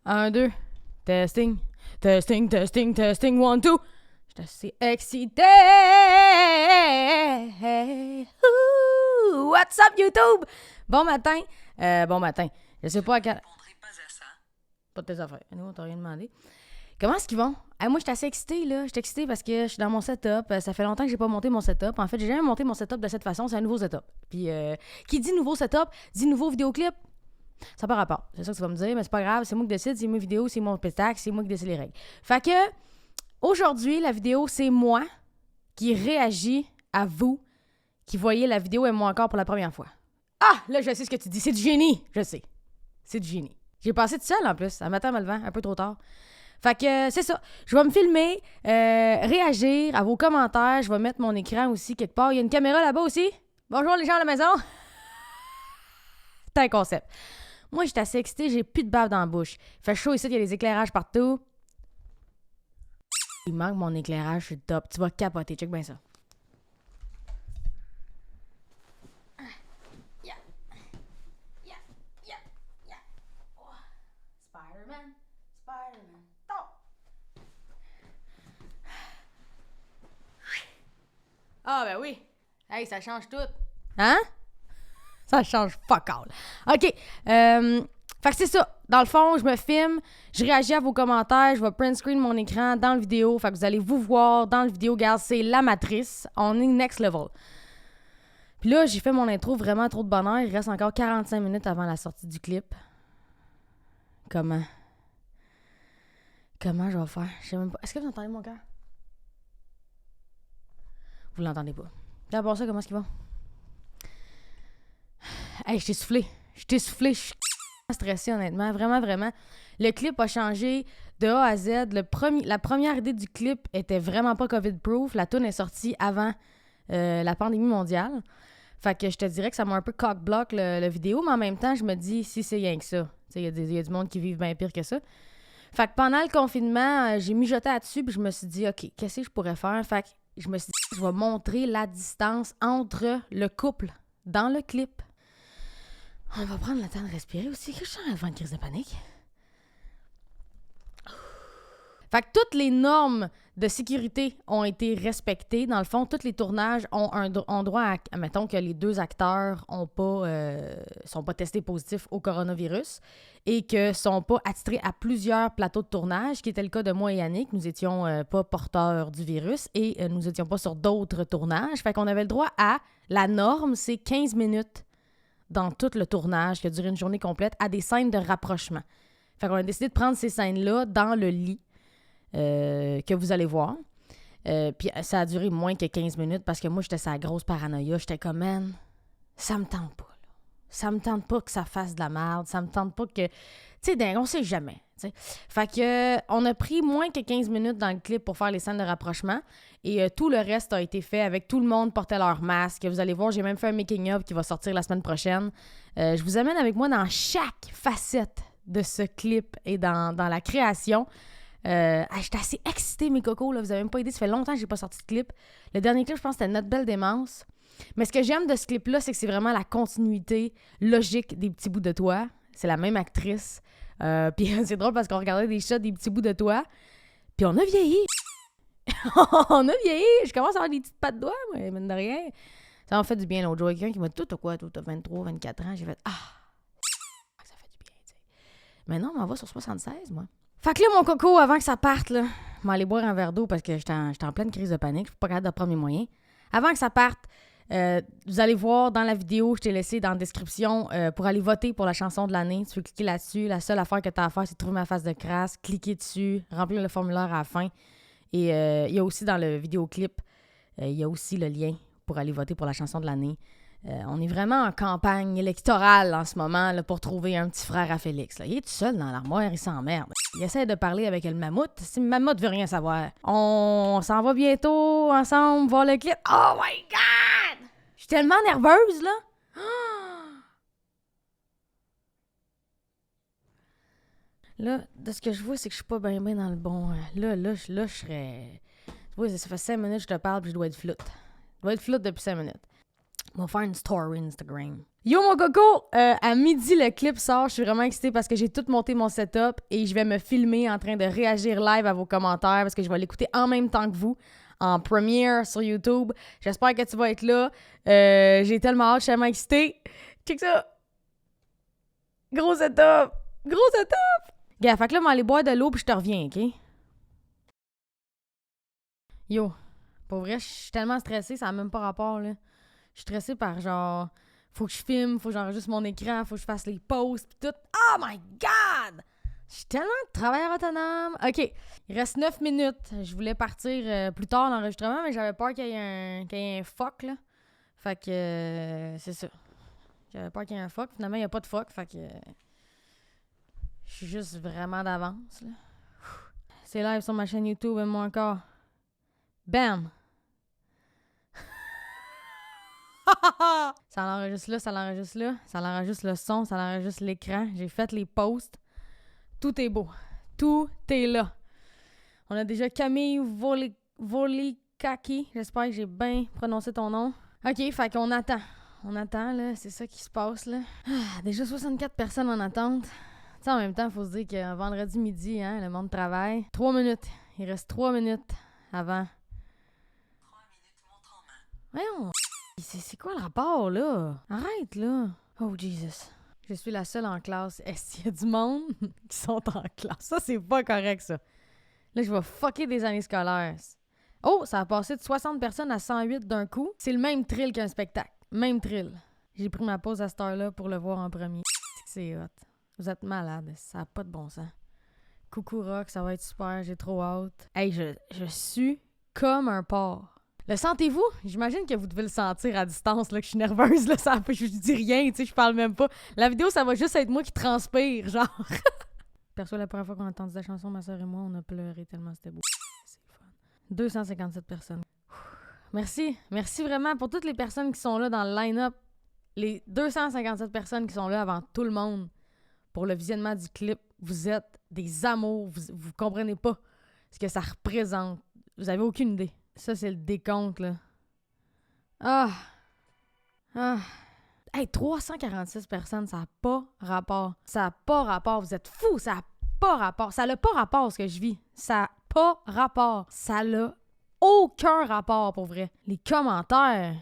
1, 2. Testing. Testing, testing, testing. 1, 2. Je suis assez excitée. What's up, YouTube? Bon matin. Bon matin. Je sais pas à quel... Pas de tes affaires. Nous, on t'a rien demandé. Comment est-ce qu'ils vont? Moi, je suis assez excitée, là. Je suis excitée parce que je suis dans mon setup. Ça fait longtemps que j'ai pas monté mon setup. En fait, j'ai jamais monté mon setup de cette façon. C'est un nouveau setup. Puis, qui dit nouveau setup, dit nouveau vidéoclip. Ça n'a pas rapport. C'est ça que tu vas me dire, mais c'est pas grave. C'est moi qui décide. C'est mes vidéos, c'est mon spectacle. C'est moi qui décide les règles. Fait que, aujourd'hui, la vidéo, c'est moi qui réagis à vous qui voyez la vidéo et moi encore pour la première fois. Ah! Là, je sais ce que tu dis. C'est du génie. Je sais. C'est du génie. J'ai passé tout seul, en plus. Un matin, me levant, un peu trop tard. Fait que c'est ça. Je vais me filmer, réagir à vos commentaires. Je vais mettre mon écran aussi quelque part. Il y a une caméra là-bas aussi. Bonjour les gens à la maison. C'est un concept. Moi, j'étais assez excitée. J'ai plus de bave dans la bouche. Il fait chaud ici. Il y a des éclairages partout. Il manque mon éclairage. C'est top. Tu vas capoter. Check bien ça. Spider-Man. Spider-Man. Ah, ben oui. Hey, ça change tout. Hein? Ça change fuck all. OK. Fait que c'est ça. Dans le fond, je me filme, je réagis à vos commentaires, je vais print screen mon écran dans le vidéo. Fait que vous allez vous voir dans le vidéo. Regarde, c'est la matrice. On est next level. Puis là, j'ai fait mon intro vraiment trop de bonheur. Il reste encore 45 minutes avant la sortie du clip. Comment je vais faire? Je sais même pas. Est-ce que vous entendez mon cœur? Vous l'entendez pas. D'abord ça, comment est-ce qu'ils vont? Hey, je t'ai soufflé. Je suis stressée, honnêtement. Vraiment, vraiment. Le clip a changé de A à Z. La première idée du clip était vraiment pas COVID-proof. La toune est sortie avant la pandémie mondiale. Fait que je te dirais que ça m'a un peu cock-block le vidéo, mais en même temps, je me dis, si c'est rien que ça. Il y a du monde qui vit bien pire que ça. Fait que pendant le confinement, j'ai mijoté là-dessus, puis je me suis dit, OK, qu'est-ce que je pourrais faire? Fait que je me suis dit, je vais montrer la distance entre le couple dans le clip. On va prendre le temps de respirer aussi. Que je sens avant une crise de panique. Fait que toutes les normes de sécurité ont été respectées. Dans le fond, tous les tournages ont droit à... Mettons que les deux acteurs sont pas testés positifs au coronavirus et que sont pas attitrés à plusieurs plateaux de tournage, qui était le cas de moi et Yannick. Nous étions pas porteurs du virus et nous étions pas sur d'autres tournages. Fait qu'on avait le droit à... La norme, c'est 15 minutes dans tout le tournage qui a duré une journée complète à des scènes de rapprochement. Fait qu'on a décidé de prendre ces scènes-là dans le lit que vous allez voir. Puis ça a duré moins que 15 minutes parce que moi, j'étais sur la grosse paranoïa. J'étais comme, man, ça me tente pas. Là. Ça me tente pas que ça fasse de la merde. Ça me tente pas que... Tu sais, on sait jamais. T'sais. Fait que on a pris moins que 15 minutes dans le clip pour faire les scènes de rapprochement. Et tout le reste a été fait avec tout le monde portait leur masque. Vous allez voir, j'ai même fait un making-of qui va sortir la semaine prochaine. Je vous amène avec moi dans chaque facette de ce clip et dans la création. J'étais assez excitée, mes cocos, là, vous avez même pas idée, ça fait longtemps que j'ai pas sorti de clip. Le dernier clip, je pense, c'était Notre Belle Démence. Mais ce que j'aime de ce clip-là, c'est que c'est vraiment la continuité logique des petits bouts de toi. C'est la même actrice. Puis c'est drôle parce qu'on regardait des shots des petits bouts de toi. Puis on a vieilli. On a vieilli. Je commence à avoir des petites pattes de doigts, mais mine de rien. Ça m'a fait du bien l'autre jour. Quelqu'un qui m'a dit, toi, t'as quoi? Toi, t'as 23, 24 ans. J'ai fait, ça fait du bien, tu sais. Mais non, on m'en va sur 76, moi. Fait que là, mon coco, avant que ça parte, là, je vais aller boire un verre d'eau parce que j'étais en pleine crise de panique. Je suis pas capable de prendre mes moyens. Avant que ça parte, vous allez voir dans la vidéo, je t'ai laissé dans la description pour aller voter pour la chanson de l'année. Tu peux cliquer là-dessus. La seule affaire que tu as à faire, c'est trouver ma face de crasse, cliquer dessus, remplir le formulaire à la fin. Et il y a aussi dans le vidéoclip, il y a aussi le lien pour aller voter pour la chanson de l'année. On est vraiment en campagne électorale en ce moment là, pour trouver un petit frère à Félix. Là. Il est tout seul dans l'armoire, il s'emmerde. Il essaie de parler avec le mammouth. Si le mammouth veut rien savoir. On s'en va bientôt ensemble voir le clip. Oh my God! Je suis tellement nerveuse, là. Là, de ce que je vois, c'est que je suis pas bien dans le bon... Là, je serais... Tu vois, ça fait 5 minutes que je te parle puis je dois être floute. Je dois être floute depuis 5 minutes. On va faire une story Instagram. Yo mon coco, à midi le clip sort, je suis vraiment excitée parce que j'ai tout monté mon setup et je vais me filmer en train de réagir live à vos commentaires parce que je vais l'écouter en même temps que vous, en premiere sur YouTube. J'espère que tu vas être là. J'ai tellement hâte, je suis tellement excitée. Check ça! Gros setup! Gros setup! Gars, fait que là, on va aller boire de l'eau puis je te reviens, OK? Yo, pour vrai, je suis tellement stressée, ça n'a même pas rapport, là. Je suis stressée par genre... Faut que je filme, faut que j'enregistre mon écran, faut que je fasse les posts pis tout. Oh my God! Je suis tellement travailleur autonome. OK, il reste 9 minutes. Je voulais partir plus tard dans l'enregistrement, mais j'avais peur qu'il y ait un fuck, là. Fait que c'est ça. J'avais peur qu'il y ait un fuck. Finalement, il n'y a pas de fuck, fait que... je suis juste vraiment d'avance, là. C'est live sur ma chaîne YouTube, aime-moi encore. Bam! Ça l'enregistre là, ça l'enregistre là, ça l'enregistre le son, ça l'enregistre l'écran. J'ai fait les posts. Tout est beau. Tout est là. On a déjà Camille Volikaki. J'espère que j'ai bien prononcé ton nom. OK, fait qu'on attend. On attend, là. C'est ça qui se passe, là. Déjà 64 personnes en attente. Tu sais, en même temps, il faut se dire qu'un vendredi midi, hein, le monde travaille. 3 minutes. Il reste 3 minutes avant. 3 minutes montre en main. Voyons. C'est quoi le rapport, là? Arrête, là. Oh, Jesus. Je suis la seule en classe. Est-ce qu'il y a du monde qui sont en classe? Ça, c'est pas correct, ça. Là, je vais fucker des années scolaires. Oh, ça a passé de 60 personnes à 108 d'un coup. C'est le même thrill qu'un spectacle. Même thrill. J'ai pris ma pause à cette heure-là pour le voir en premier. C'est hot. Vous êtes malade. Ça n'a pas de bon sens. Coucou rock, ça va être super. J'ai trop hâte. Hey, je suis comme un porc. Le sentez-vous? J'imagine que vous devez le sentir à distance, là, que je suis nerveuse, là, je dis rien, tu sais, je parle même pas. La vidéo, ça va juste être moi qui transpire, genre. Perso, la première fois qu'on a entendu la chanson, ma soeur et moi, on a pleuré tellement c'était beau. C'est le fun. 257 personnes. Merci. Merci vraiment pour toutes les personnes qui sont là dans le line-up. Les 257 personnes qui sont là avant tout le monde pour le visionnement du clip. Vous êtes des amours. Vous comprenez pas ce que ça représente. Vous avez aucune idée. Ça, c'est le décompte, là. Ah! Hey, 346 personnes, ça n'a pas rapport. Ça n'a pas rapport. Vous êtes fous, ça n'a pas rapport. Ça n'a pas rapport, ce que je vis. Ça n'a pas rapport. Ça n'a aucun rapport, pour vrai. Les commentaires.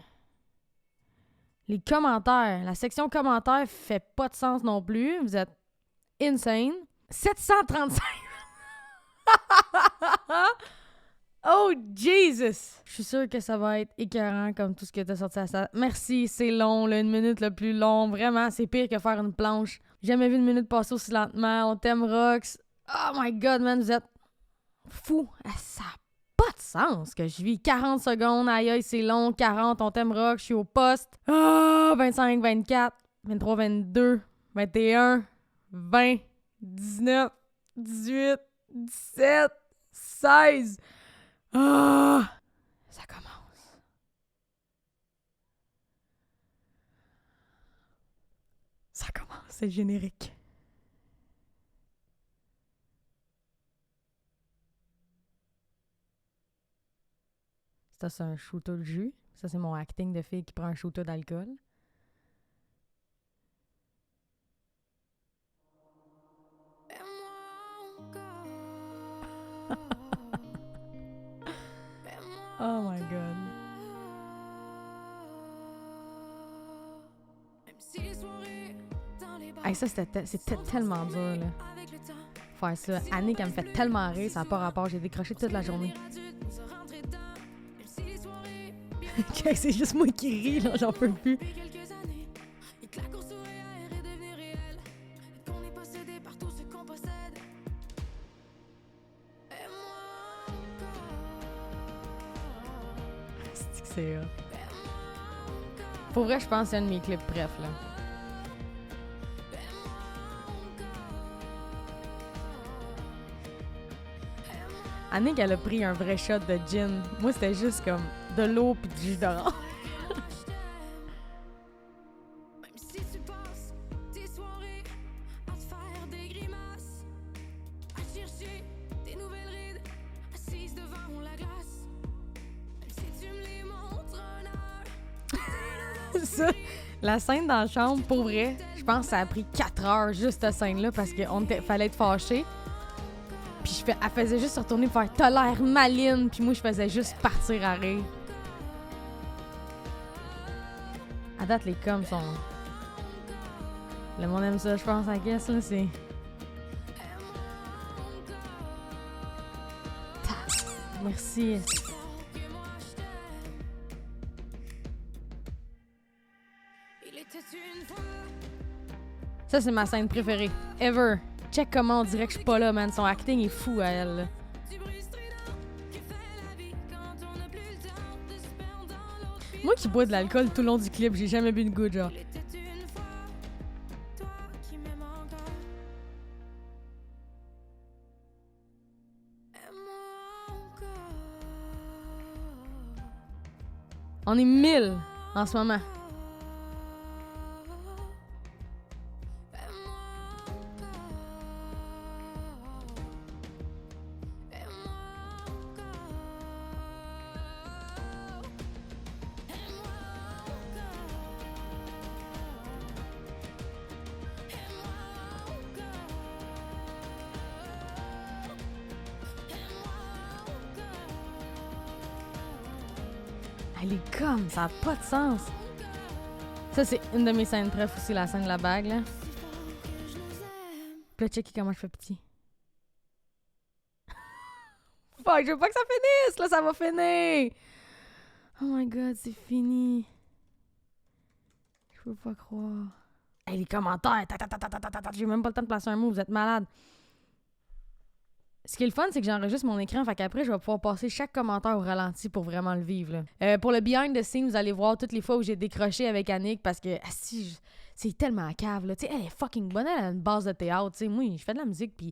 La section commentaires fait pas de sens non plus. Vous êtes insane. 735! Oh, Jesus! Je suis sûre que ça va être écœurant comme tout ce que t'as sorti à ça. Merci, c'est long, là, 1 minute le plus long. Vraiment, c'est pire que faire une planche. J'ai jamais vu 1 minute passer aussi lentement. On t'aime, Rox. Oh my God, man, vous êtes fous. Ça n'a pas de sens que je vis. 40 secondes, aïe aïe, c'est long. 40, on t'aime, Rox. Je suis au poste. 25, 24, 23, 22, 21, 20, 19, 18, 17, 16... ça commence. Ça commence, c'est le générique. Ça, c'est un shooter de jus. Ça, c'est mon acting de fille qui prend un shooter d'alcool. Oh my God. Hey, ça, c'était tellement dur, là. Faire ça. Annick, elle me fait tellement rire, ça n'a pas rapport. J'ai décroché toute la journée. C'est juste moi qui ris, là, j'en peux plus. C'est pour vrai, je pense que c'est un de mes clips bref, là. Annick, elle a pris un vrai shot de gin. Moi, c'était juste comme de l'eau pis du jus d'orange. La scène dans la chambre, pour vrai, je pense que ça a pris 4 heures, juste cette scène-là, parce qu'il fallait être fâché. Puis elle faisait juste se retourner et faire « T'as l'air maline », puis moi, je faisais juste partir à rire. À date, les coms sont... Le monde aime ça, je pense, à guess, là, c'est... Merci. Ça, c'est ma scène préférée. Ever. Check comment on dirait que je suis pas là, man. Son acting est fou à elle, là. Moi qui bois de l'alcool tout le long du clip, j'ai jamais bu une goutte, genre. On est 1000 en ce moment. Elle est comme, ça n'a pas de sens. Ça, c'est une de mes scènes préf aussi, la scène de la bague, là. Puis là, checker comment je fais petit. Fuck, je veux pas que ça finisse! Là, ça va finir! Oh my god, c'est fini. Je peux pas croire. Hey, les commentaires! J'ai même pas le temps de placer un mot, vous êtes malade. Ce qui est le fun, c'est que j'enregistre mon écran, fait qu'après, je vais pouvoir passer chaque commentaire au ralenti pour vraiment le vivre. Là. Pour le behind the scenes, vous allez voir toutes les fois où j'ai décroché avec Annick parce que c'est tellement cave. Là. Elle est fucking bonne, elle a une base de théâtre. T'sais. Moi, je fais de la musique, puis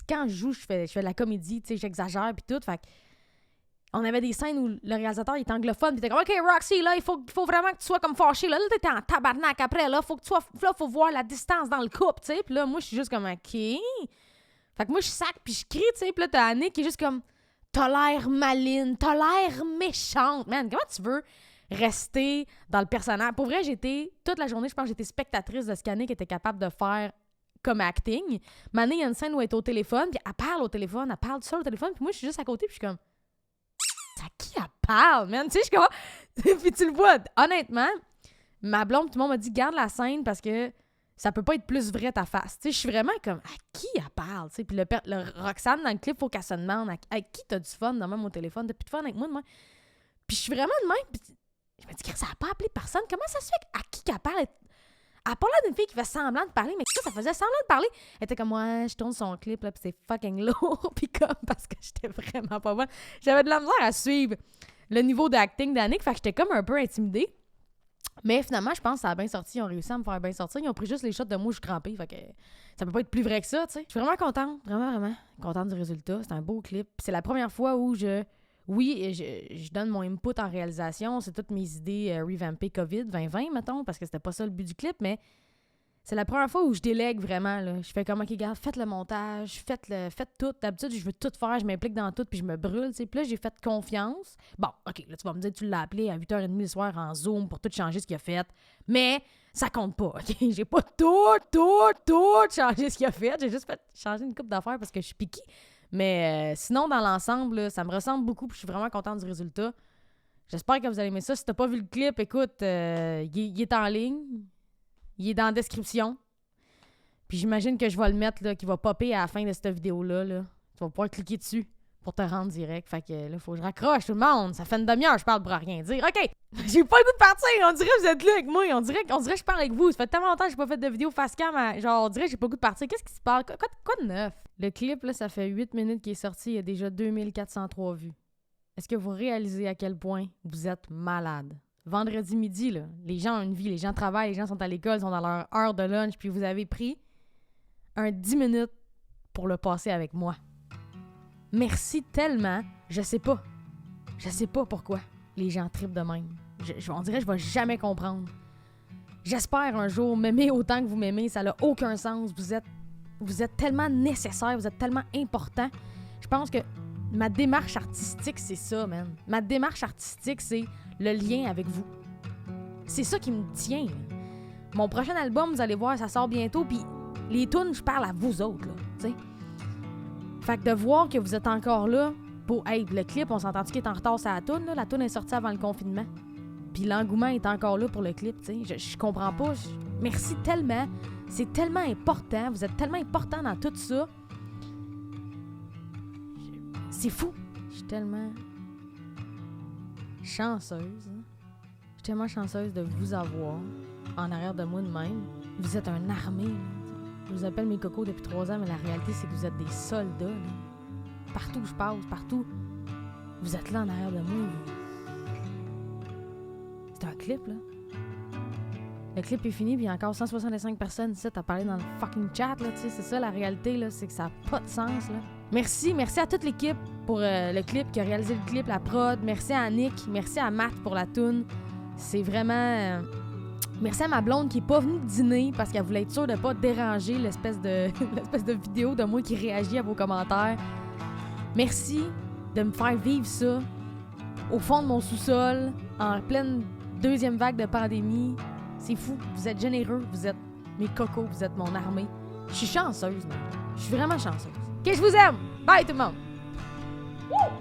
quand je joue, je fais de la comédie, j'exagère, puis tout. Fait on avait des scènes où le réalisateur il est anglophone, puis t'es comme « OK, Roxy, là, il faut vraiment que tu sois comme fâché. Là, t'es en tabarnak après, là, faut que tu sois... Là, faut voir la distance dans le couple, tu sais. Puis là, moi, je suis juste comme « OK... » Fait que moi, je sac puis je crie, tu sais. Puis là, t'as Annick qui est juste comme « T'as l'air maline, t'as l'air méchante. » Man, comment tu veux rester dans le personnage? Pour vrai, toute la journée, je pense que j'étais spectatrice de ce qu'Annick était capable de faire comme acting. Maintenant, il y a une scène où elle est au téléphone, puis elle parle au téléphone, elle parle seule au téléphone, puis moi, je suis juste à côté, puis je suis comme « À qui elle parle, man? » Tu sais, je suis comme... Puis tu le vois, honnêtement, ma blonde, tout le monde m'a dit « Garde la scène parce que... » Ça peut pas être plus vrai ta face. Tu sais, je suis vraiment comme, à qui elle parle? Tu sais, puis le Roxane, dans le clip, faut qu'elle se demande à qui t'as du fun, dans même au téléphone. T'as plus de fun avec moi, de même. Puis je suis vraiment de même. Puis je me dis, ça a pas appelé personne. Comment ça se fait à qui qu'elle parle? Elle parle d'une fille qui fait semblant de parler, mais ça faisait semblant de parler. Elle était comme, ouais, je tourne son clip, là, puis c'est fucking lourd. Puis comme, parce que j'étais vraiment pas bonne. J'avais de la misère à suivre le niveau d'acting d'Annick, fait que j'étais comme un peu intimidée. Mais finalement, je pense que ça a bien sorti. Ils ont réussi à me faire bien sortir. Ils ont pris juste les shots de moi où je suis crampée. Fait que ça peut pas être plus vrai que ça, tu sais. Je suis vraiment contente. Vraiment contente du résultat. C'est un beau clip. C'est la première fois où je donne mon input en réalisation. C'est toutes mes idées revampées COVID 2020, mettons, parce que c'était pas ça le but du clip, mais c'est la première fois où je délègue vraiment, là. Je fais comme, OK, regarde, faites le montage, faites tout. D'habitude, je veux tout faire, je m'implique dans tout, puis je me brûle, tu sais. Puis là, j'ai fait confiance. Bon, OK, là, tu vas me dire, tu l'as appelé à 8h30 le soir en Zoom pour tout changer ce qu'il a fait. Mais ça compte pas, OK? J'ai pas tout changé ce qu'il a fait. J'ai juste fait changer une couple d'affaires parce que je suis piquée. Mais sinon, dans l'ensemble, là, ça me ressemble beaucoup, puis je suis vraiment contente du résultat. J'espère que vous allez aimer ça. Si t'as pas vu le clip, écoute, il est en ligne. Il est dans la description. Puis j'imagine que je vais le mettre, là, qui va popper à la fin de cette vidéo-là. Là. Tu vas pouvoir cliquer dessus pour te rendre direct. Fait que là, il faut que je raccroche tout le monde. Ça fait une demi-heure, je parle pour rien dire. OK! J'ai pas le goût de partir. On dirait que vous êtes là avec moi. On dirait que je parle avec vous. Ça fait tellement longtemps que j'ai pas fait de vidéo face cam. Genre, on dirait que j'ai pas le goût de partir. Qu'est-ce qui se passe? Quoi de neuf? Le clip, là, ça fait 8 minutes qu'il est sorti. Il y a déjà 2403 vues. Est-ce que vous réalisez à quel point vous êtes malade? Vendredi midi, là, les gens ont une vie, les gens travaillent, les gens sont à l'école, sont dans leur heure de lunch, puis vous avez pris un 10 minutes pour le passer avec moi. Merci tellement. Je sais pas pourquoi les gens trippent de même. On dirait que je vais jamais comprendre. J'espère un jour m'aimer autant que vous m'aimez. Ça n'a aucun sens. Vous êtes tellement nécessaire, vous êtes tellement important. Je pense que ma démarche artistique, c'est ça, man. Ma démarche artistique, c'est le lien avec vous. C'est ça qui me tient. Mon prochain album, vous allez voir, ça sort bientôt, puis les tunes, je parle à vous autres, là, tu sais. Fait que de voir que vous êtes encore là pour... Hey, le clip, on s'entend-tu qu'il est en retard sur la tune, là? La tune est sortie avant le confinement. Puis l'engouement est encore là pour le clip, tu sais. Je comprends pas. Merci tellement. C'est tellement important. Vous êtes tellement important dans tout ça. C'est fou. Je suis tellement chanceuse. Je suis tellement chanceuse de vous avoir en arrière de moi de même. Vous êtes un armée. Là. Je vous appelle mes cocos depuis 3 ans, mais la réalité, c'est que vous êtes des soldats. Là. Partout où je passe, partout. Vous êtes là en arrière de moi. C'est un clip, là. Le clip est fini, puis il y a encore 165 personnes ici à parler dans le fucking chat, là, tu sais. C'est ça, la réalité, là. C'est que ça n'a pas de sens, là. Merci à toute l'équipe pour le clip, qui a réalisé le clip, la prod. Merci à Nick, merci à Matt pour la toune. C'est vraiment... Merci à ma blonde qui est pas venue dîner parce qu'elle voulait être sûre de pas déranger l'espèce de vidéo de moi qui réagit à vos commentaires. Merci de me faire vivre ça au fond de mon sous-sol, en pleine 2e vague de pandémie. C'est fou. Vous êtes généreux. Vous êtes mes cocos. Vous êtes mon armée. Je suis chanceuse, man. Je suis vraiment chanceuse. OK, je vous aime. Bye, tout le monde. Woo!